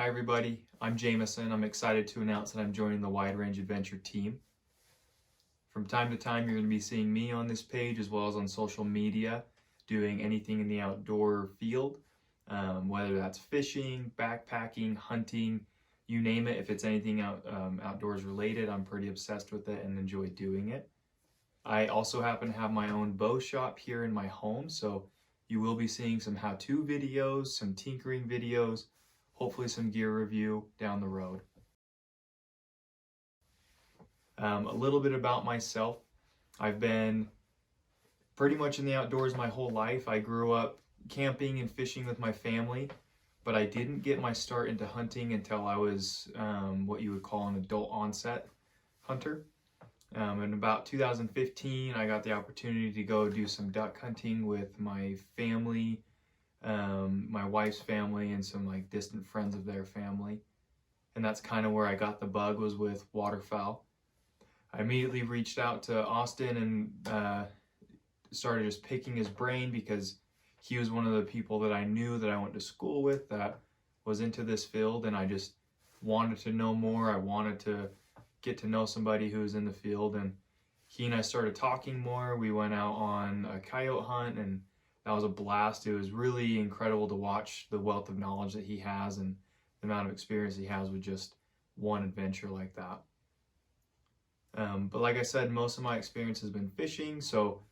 Hi everybody, I'm Jamison. I'm excited to announce that I'm joining the Wide Range Adventure team. From time to time you're going to be seeing me on this page as well as on social media doing anything in the outdoor field, whether that's fishing, backpacking, hunting, you name it. If it's anything outdoors related, I'm pretty obsessed with it and enjoy doing it. I also happen to have my own bow shop here in my home, so you will be seeing some how-to videos, some tinkering videos, hopefully some gear review down the road. A little bit about myself. I've been pretty much in the outdoors my whole life. I grew up camping and fishing with my family, but I didn't get my start into hunting until I was what you would call an adult onset hunter. In about 2015, I got the opportunity to go do some duck hunting with my family, my wife's family, and some like distant friends of their family. And that's kind of where I got the bug, was with waterfowl. I immediately reached out to Austin and started just picking his brain because he was one of the people that I knew that I went to school with that was into this field, and I just wanted to know more. I wanted to get to know somebody who was in the field, and he and I started talking more. We went out on a coyote hunt, and that was a blast. It was really incredible to watch the wealth of knowledge that he has and the amount of experience he has with just one adventure like that. But like I said, most of my experience has been fishing, so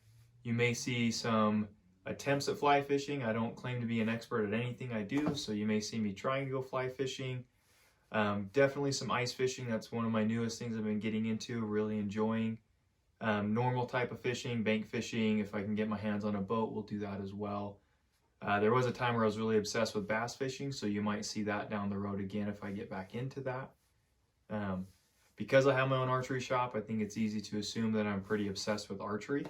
you may see some attempts at fly fishing. I don't claim to be an expert at anything I do, so you may see me trying to go fly fishing. Definitely some ice fishing. That's one of my newest things I've been getting into, really enjoying. Normal type of fishing, bank fishing. If I can get my hands on a boat, we'll do that as well. There was a time where I was really obsessed with bass fishing, so you might see that down the road again if I get back into that. Because I have my own archery shop, I think it's easy to assume that I'm pretty obsessed with archery.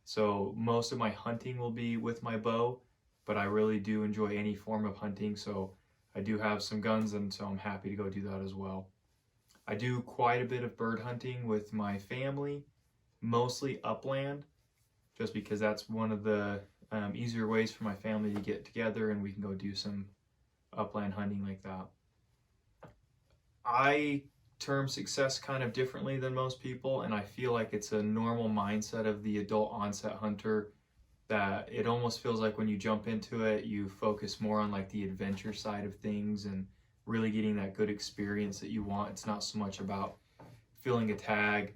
So most of my hunting will be with my bow, but I really do enjoy any form of hunting, so I do have some guns, and so I'm happy to go do that as well. I do quite a bit of bird hunting with my family, mostly upland, just because that's one of the easier ways for my family to get together and we can go do some upland hunting like that. I term success kind of differently than most people, and I feel like it's a normal mindset of the adult onset hunter that it almost feels like when you jump into it, you focus more on like the adventure side of things and really getting that good experience that you want. It's not so much about filling a tag.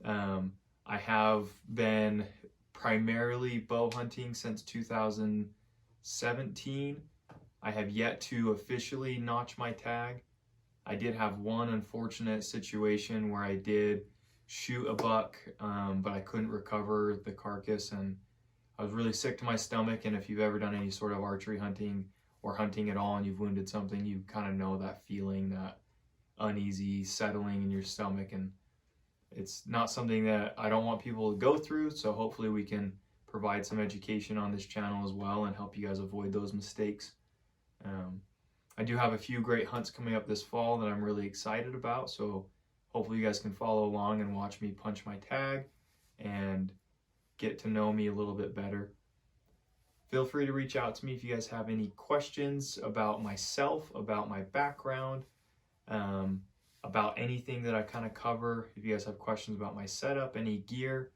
I have been primarily bow hunting since 2017. I have yet to officially notch my tag. I did have one unfortunate situation where I did shoot a buck, but I couldn't recover the carcass, and I was really sick to my stomach. And if you've ever done any sort of archery hunting or hunting at all and you've wounded something, you kind of know that feeling, that uneasy settling in your stomach, and it's not something that I don't want people to go through, so hopefully we can provide some education on this channel as well and help you guys avoid those mistakes. I do have a few great hunts coming up this fall that I'm really excited about, so hopefully you guys can follow along and watch me punch my tag and get to know me a little bit better. Feel free to reach out to me if you guys have any questions about myself, about my background, about anything that I kind of cover. If you guys have questions about my setup, any gear,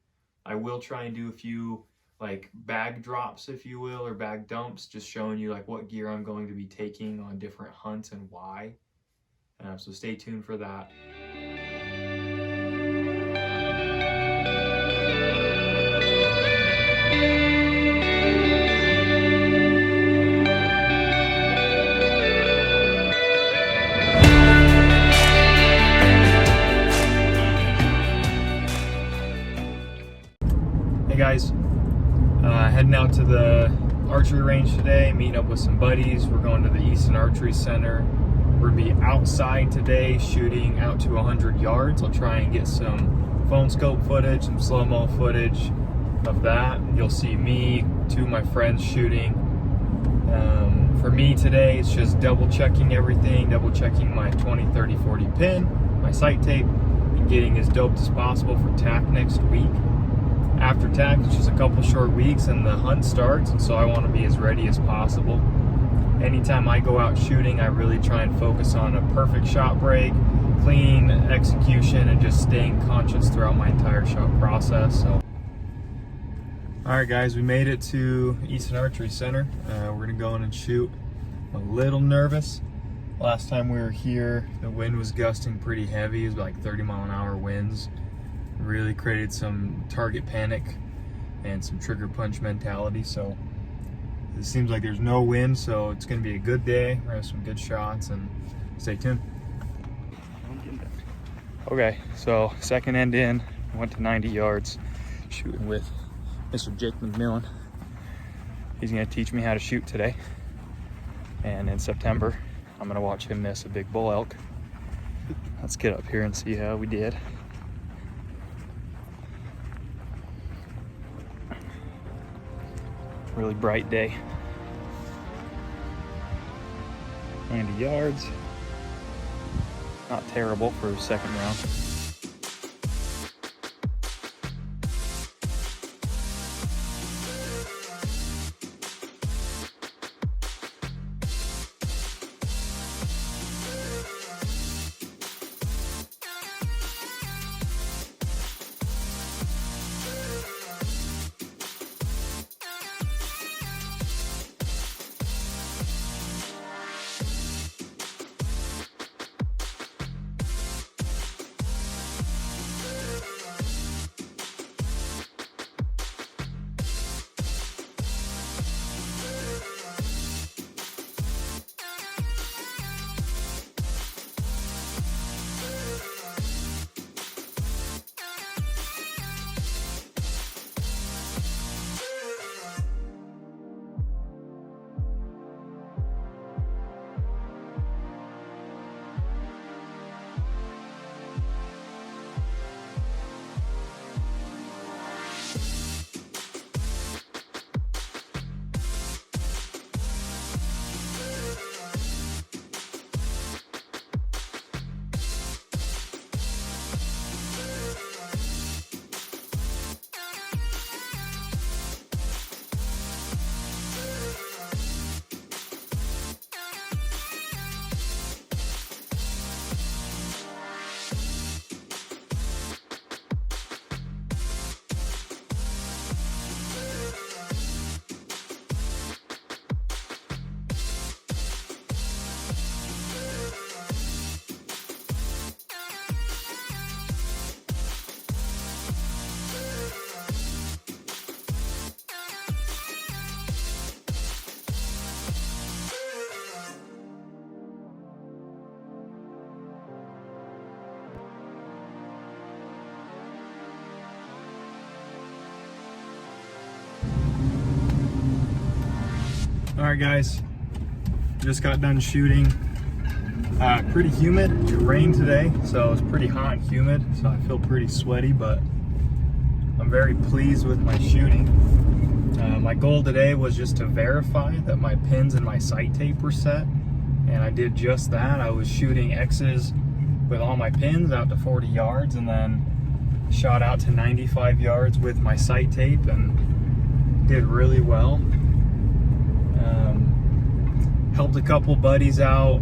I will try and do a few like bag drops, if you will, or bag dumps, just showing you like what gear I'm going to be taking on different hunts and why. So stay tuned for that. Hey guys, heading out to the archery range today, meeting up with some buddies. We're going to the Easton Archery Center. We're gonna be outside today shooting out to 100 yards. I'll try and get some phone scope footage, some slow-mo footage of that. You'll see me, two of my friends shooting. For me today, it's just double checking everything, double checking my 20, 30, 40 pin, my sight tape, and getting as doped as possible for TAC next week. After TAC, it's just a couple short weeks and the hunt starts, and so I want to be as ready as possible. anytime I go out shooting, I really try and focus on a perfect shot break, clean execution, and just staying conscious throughout my entire shot process. So, all right, guys, we made it to Easton Archery Center. We're gonna go in and shoot. I'm a little nervous. Last time we were here, the wind was gusting pretty heavy. It was like 30-mile-an-hour winds. Really created some target panic and some trigger punch mentality. So it seems like there's no wind, so it's gonna be a good day. We're gonna have some good shots, and stay tuned. Okay, so second end in, went to 90 yards, shooting with Mr. Jake McMillan. He's gonna teach me how to shoot today. And in September, I'm gonna watch him miss a big bull elk. Let's get up here and see how we did. Really bright day. 90 yards. Not terrible for a second round. All right, guys, just got done shooting. Pretty humid. It rained today, so it's pretty hot and humid, so I feel pretty sweaty, but I'm very pleased with my shooting. My goal today was just to verify that my pins and my sight tape were set, and I did just that. I was shooting X's with all my pins out to 40 yards, and then shot out to 95 yards with my sight tape, and did really well. Helped a couple buddies out,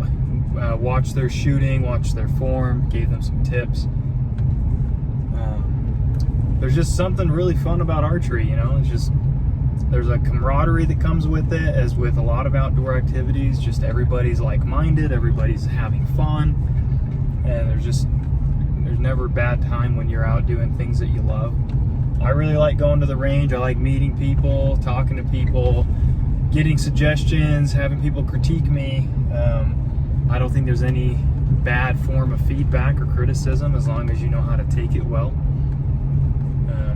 watched their shooting, watched their form, gave them some tips. There's just something really fun about archery, you know. It's just, there's a camaraderie that comes with it, as with a lot of outdoor activities. Just everybody's like-minded, everybody's having fun, and there's never a bad time when you're out doing things that you love. I really like going to the range. I like meeting people, talking to people, getting suggestions, having people critique me. I don't think there's any bad form of feedback or criticism as long as you know how to take it well.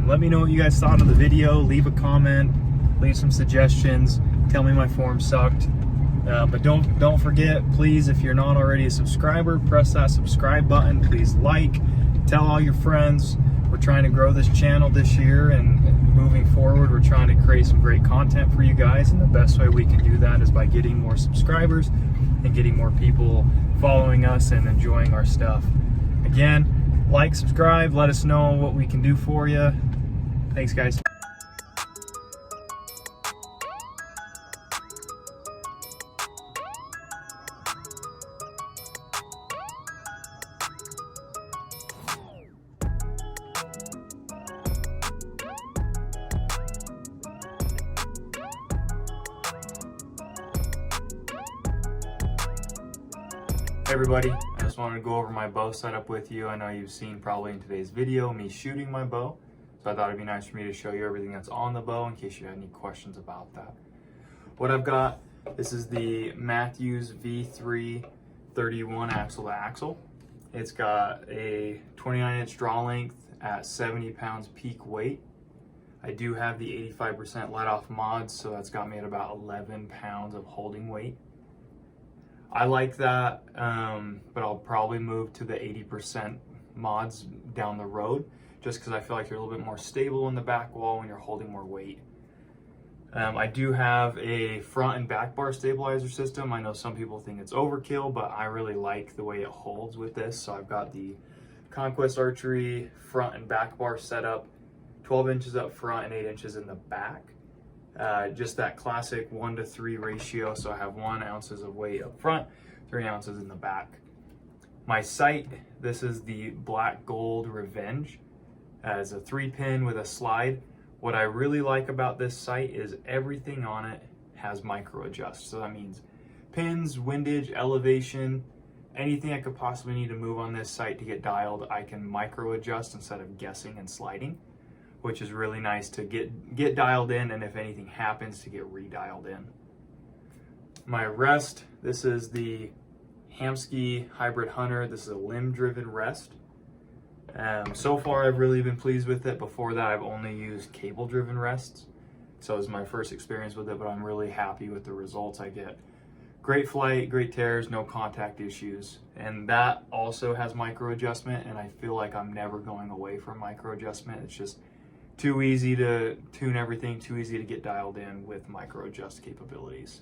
Let me know what you guys thought of the video. Leave a comment, leave some suggestions, tell me my form sucked. But don't forget, please, if you're not already a subscriber, press that subscribe button. Please like, tell all your friends. We're trying to grow this channel this year, and moving forward, we're trying to create some great content for you guys, and the best way we can do that is by getting more subscribers and getting more people following us and enjoying our stuff. Again, like, subscribe, let us know what we can do for you. Thanks, guys. Hey everybody, I just wanted to go over my bow setup with you. I know you've seen probably in today's video me shooting my bow, so I thought it'd be nice for me to show you everything that's on the bow in case you had any questions about that. What I've got, this is the Matthews V3 31 axle to axle. It's got a 29-inch draw length at 70 pounds peak weight. I do have the 85% let off mods, so that's got me at about 11 pounds of holding weight. I like that, but I'll probably move to the 80% mods down the road, just because I feel like you're a little bit more stable in the back wall when you're holding more weight. I do have a front and back bar stabilizer system. I know some people think it's overkill, but I really like the way it holds with this. So I've got the Conquest Archery front and back bar setup, 12 inches up front and 8 inches in the back. Just that classic 1-to-3 ratio. So I have 1 ounce of weight up front, 3 ounces in the back. My sight, this is the Black Gold Revenge. It's a 3-pin with a slide. What I really like about this sight is everything on it has micro adjust. So that means pins, windage, elevation, anything I could possibly need to move on this sight to get dialed, I can micro adjust instead of guessing and sliding, which is really nice to get dialed in, and if anything happens, to get redialed in. My rest, this is the Hamskea Hybrid Hunter. This is a limb-driven rest. So far, I've really been pleased with it. Before that, I've only used cable-driven rests. So it was my first experience with it, but I'm really happy with the results I get. Great flight, great tears, no contact issues. And that also has micro adjustment, and I feel like I'm never going away from micro adjustment. It's just too easy to tune everything, too easy to get dialed in with micro adjust capabilities.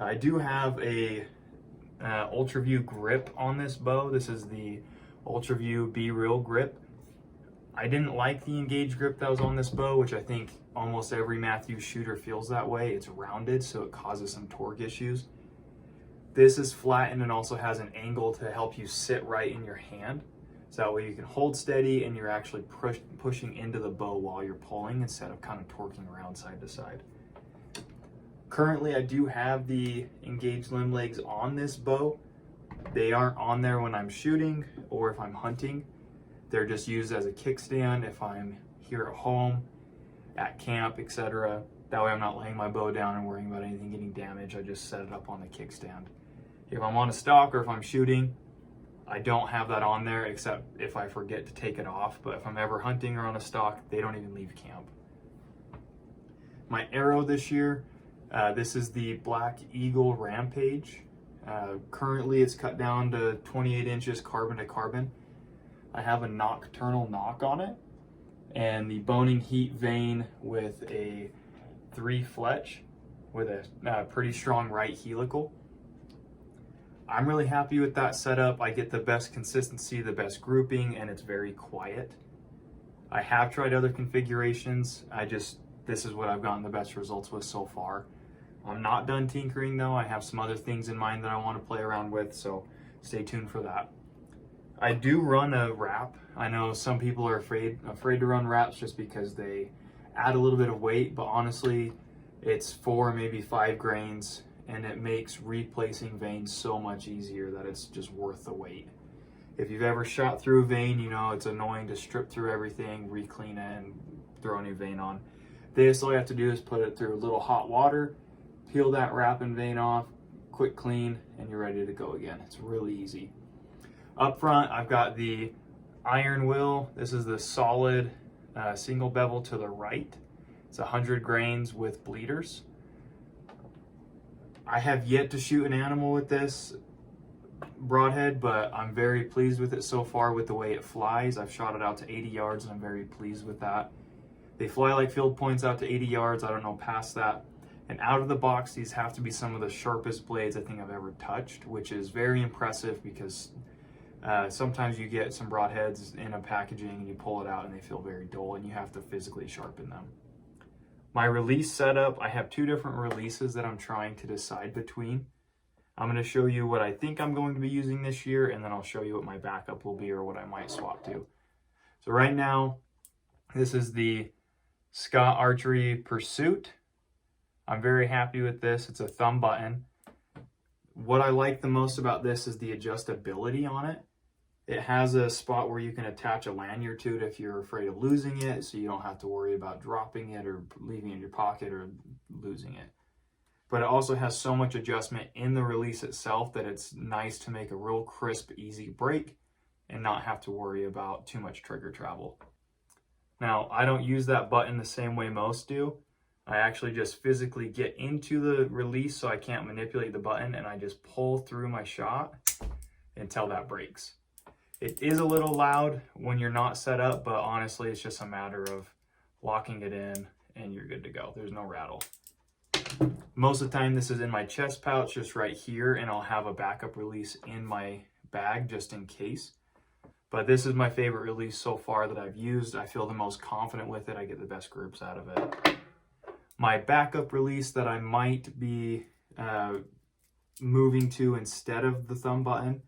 I do have a Ultraview grip on this bow. This is the Ultraview Be Real grip. I didn't like the engaged grip that was on this bow, which I think almost every Matthews shooter feels that way. It's rounded, so it causes some torque issues. This is flattened and also has an angle to help you sit right in your hand. So that way you can hold steady and you're actually pushing into the bow while you're pulling instead of kind of torquing around side to side. Currently, I do have the engaged limb legs on this bow. They aren't on there when I'm shooting or if I'm hunting. They're just used as a kickstand if I'm here at home, at camp, etc. That way I'm not laying my bow down and worrying about anything getting damaged. I just set it up on the kickstand. If I'm on a stock or if I'm shooting, I don't have that on there except if I forget to take it off. But if I'm ever hunting or on a stock, they don't even leave camp. My arrow this year, this is the Black Eagle Rampage. Currently it's cut down to 28 inches carbon to carbon. I have a nocturnal knock on it and the boning heat vein with a 3 fletch with a pretty strong right helical. I'm really happy with that setup. I get the best consistency, the best grouping, and it's very quiet. I have tried other configurations. This is what I've gotten the best results with so far. I'm not done tinkering though. I have some other things in mind that I want to play around with, so stay tuned for that. I do run a wrap. I know some people are afraid to run wraps just because they add a little bit of weight, but honestly, it's 4, maybe 5 grains, and it makes replacing veins so much easier that it's just worth the weight. If you've ever shot through a vein, you know it's annoying to strip through everything, re-clean it, and throw a new vein on. This, all you have to do is put it through a little hot water, peel that wrap and vein off, quick clean, and you're ready to go again. It's really easy. Up front, I've got the iron wheel. This is the solid single bevel to the right. It's 100 grains with bleeders. I have yet to shoot an animal with this broadhead, but I'm very pleased with it so far with the way it flies. I've shot it out to 80 yards and I'm very pleased with that. They fly like field points out to 80 yards. I don't know past that. And out of the box, these have to be some of the sharpest blades I think I've ever touched, which is very impressive because sometimes you get some broadheads in a packaging and you pull it out and they feel very dull and you have to physically sharpen them. My release setup, I have 2 different releases that I'm trying to decide between. I'm going to show you what I think I'm going to be using this year, and then I'll show you what my backup will be or what I might swap to. So right now, this is the Scott Archery Pursuit. I'm very happy with this. It's a thumb button. What I like the most about this is the adjustability on it. It has a spot where you can attach a lanyard to it if you're afraid of losing it, so you don't have to worry about dropping it or leaving it in your pocket or losing it. But it also has so much adjustment in the release itself that it's nice to make a real crisp, easy break and not have to worry about too much trigger travel. Now, I don't use that button the same way most do. I actually just physically get into the release so I can't manipulate the button, and I just pull through my shot until that breaks. It is a little loud when you're not set up, but honestly, it's just a matter of locking it in and you're good to go. There's no rattle. Most of the time, this is in my chest pouch, just right here, and I'll have a backup release in my bag just in case. But this is my favorite release so far that I've used. I feel the most confident with it. I get the best grips out of it. My backup release that I might be moving to instead of the thumb button,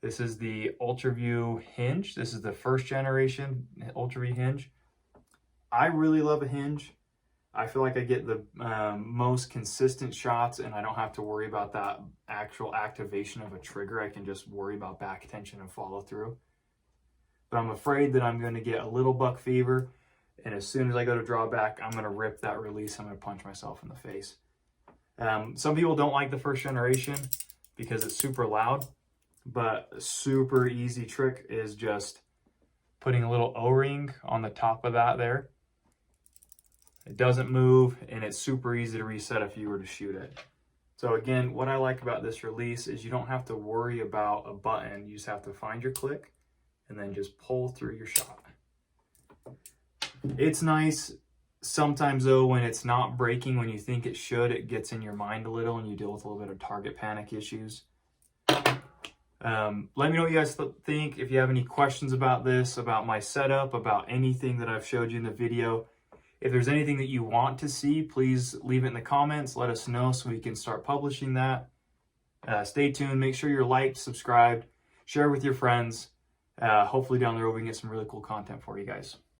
this is the Ultraview Hinge. This is the first generation Ultraview Hinge. I really love a hinge. I feel like I get the most consistent shots, and I don't have to worry about that actual activation of a trigger. I can just worry about back tension and follow through. But I'm afraid that I'm going to get a little buck fever, and as soon as I go to draw back, I'm going to rip that release. I'm going to punch myself in the face. Some people don't like the first generation because it's super loud, but a super easy trick is just putting a little O-ring on the top of that there. It doesn't move, and it's super easy to reset if you were to shoot it. So again, what I like about this release is you don't have to worry about a button. You just have to find your click and then just pull through your shot. It's nice. Sometimes though, when it's not breaking when you think it should, it gets in your mind a little and you deal with a little bit of target panic issues. Let me know what you guys think. If you have any questions about this, about my setup, about anything that I've showed you in the video. If there's anything that you want to see, please leave it in the comments. Let us know so we can start publishing that. Stay tuned. Make sure you're liked, subscribed, share with your friends. Hopefully down the road we can get some really cool content for you guys.